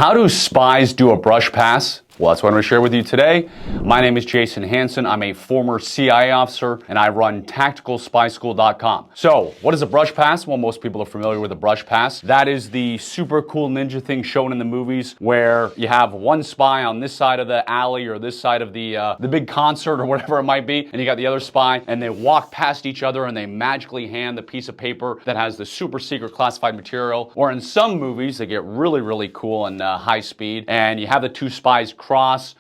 How do spies do a brush pass? Well, that's what I'm going to share with you today. My name is Jason Hanson. I'm a former CIA officer, and I run tacticalspyschool.com. So, what is a brush pass? Well, most people are familiar with a brush pass. That is the super cool ninja thing shown in the movies where you have one spy on this side of the alley or this side of the big concert or whatever it might be, and you got the other spy, and they walk past each other and they magically hand the piece of paper that has the super secret classified material. Or in some movies, they get really, really cool and high speed, and you have the two spies cross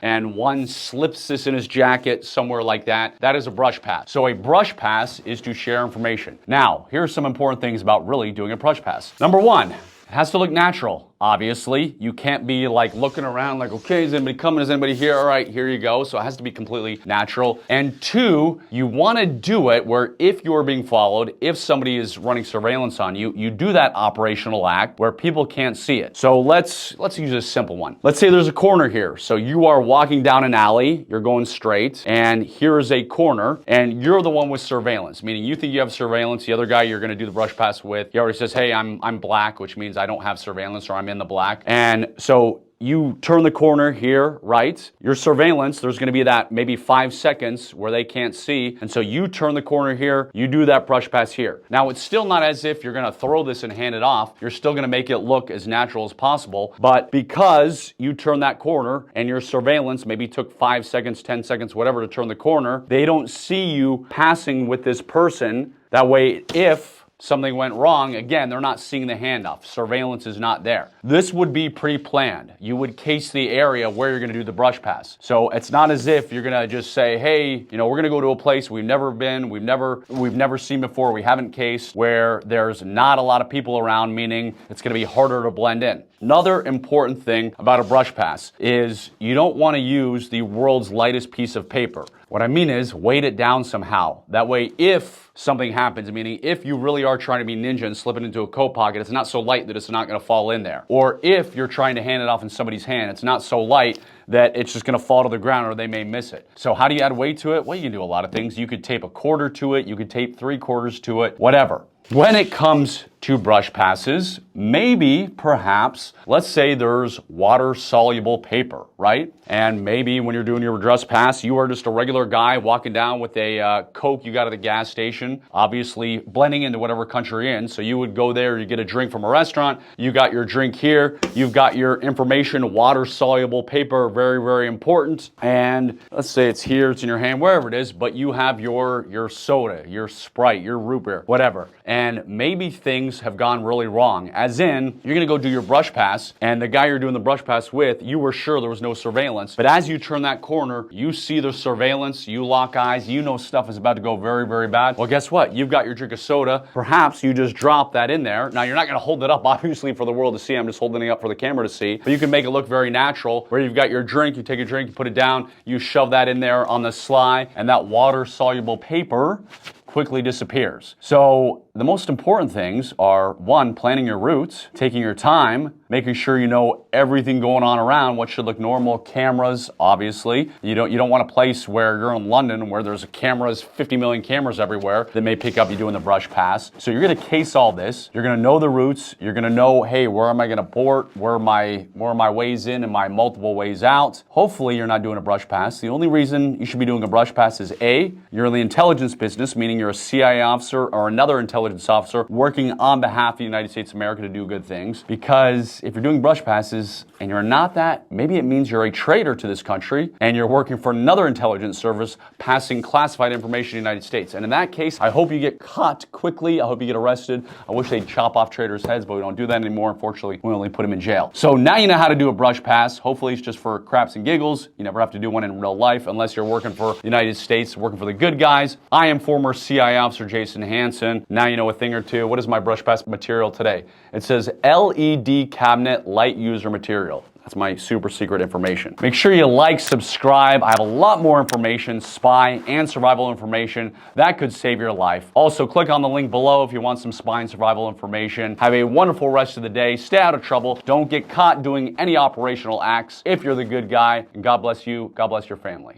and one slips this in his jacket, somewhere like that. That is a brush pass. So a brush pass is to share information. Now, here are some important things about really doing a brush pass. Number one, it has to look natural. Obviously, you can't be like looking around like, okay, is anybody coming? Is anybody here? All right, here you go. So it has to be completely natural. And two, you want to do it where if you're being followed, if somebody is running surveillance on you, you do that operational act where people can't see it. So let's use a simple one. Let's say there's a corner here. So you are walking down an alley, you're going straight, and here is a corner, and you're the one with surveillance, meaning you think you have surveillance. The other guy you're going to do the brush pass with, he already says, hey, I'm black, which means I don't have surveillance or I'm in the black. And so you turn the corner here, right? Your surveillance, there's gonna be that maybe 5 seconds where they can't see. And so you turn the corner here, you do that brush pass here. Now it's still not as if you're gonna throw this and hand it off. You're still gonna make it look as natural as possible. But because you turn that corner and your surveillance maybe took 5 seconds, 10 seconds, whatever to turn the corner, they don't see you passing with this person. That way, if something went wrong, again, they're not seeing the handoff. Surveillance is not there. This would be pre-planned. You would case the area where you're gonna do the brush pass. So it's not as if you're gonna just say, hey, we're gonna go to a place we've never been, we've never seen before, we haven't cased, where there's not a lot of people around, meaning it's gonna be harder to blend in. Another important thing about a brush pass is you don't wanna use the world's lightest piece of paper. What I mean is weight it down somehow. That way, if something happens, meaning if you really are trying to be ninja and slip it into a coat pocket, it's not so light that it's not gonna fall in there. Or if you're trying to hand it off in somebody's hand, it's not so light that it's just gonna fall to the ground or they may miss it. So how do you add weight to it? Well, you can do a lot of things. You could tape a quarter to it, you could tape 3/4 to it, whatever. When it comes to brush passes, maybe, perhaps, let's say there's water-soluble paper, right? And maybe when you're doing your brush pass, you are just a regular guy walking down with a Coke you got at the gas station, obviously blending into whatever country you're in. So you would go there, you get a drink from a restaurant, you got your drink here, you've got your information, water-soluble paper, very, very important. And let's say it's here, it's in your hand, wherever it is, but you have your soda, your Sprite, your root beer, whatever. And maybe things have gone really wrong. As in, you're gonna go do your brush pass, and the guy you're doing the brush pass with, you were sure there was no surveillance. But as you turn that corner, you see the surveillance, you lock eyes, you know stuff is about to go very, very bad. Well, guess what? You've got your drink of soda. Perhaps you just drop that in there. Now, you're not gonna hold it up, obviously, for the world to see. I'm just holding it up for the camera to see. But you can make it look very natural, where you've got your drink, you take a drink, you put it down, you shove that in there on the sly, and that water-soluble paper quickly disappears. So the most important things are, one, planning your routes, taking your time, making sure you know everything going on around, what should look normal, cameras, obviously. You don't want a place where you're in London where there's cameras, 50 million cameras everywhere that may pick up you doing the brush pass. So you're gonna case all this, you're gonna know the routes, you're gonna know, hey, where am I gonna port, where are my ways in and my multiple ways out. Hopefully you're not doing a brush pass. The only reason you should be doing a brush pass is A, you're in the intelligence business, meaning you're a CIA officer or another intelligence officer working on behalf of the United States of America to do good things. Because if you're doing brush passes and you're not that, maybe it means you're a traitor to this country and you're working for another intelligence service passing classified information in the United States. And in that case, I hope you get caught quickly. I hope you get arrested. I wish they'd chop off traitors' heads, but we don't do that anymore. Unfortunately, we only put them in jail. So now you know how to do a brush pass. Hopefully it's just for craps and giggles. You never have to do one in real life unless you're working for the United States, working for the good guys. I am former CIA officer Jason Hanson. Now you know a thing or two. What is my brush pass material today? It says LED cabinet light user material. That's my super secret information. Make sure you like, subscribe. I have a lot more information, spy and survival information that could save your life. Also, click on the link below if you want some spy and survival information. Have a wonderful rest of the day. Stay out of trouble. Don't get caught doing any operational acts if you're the good guy. And God bless you. God bless your family.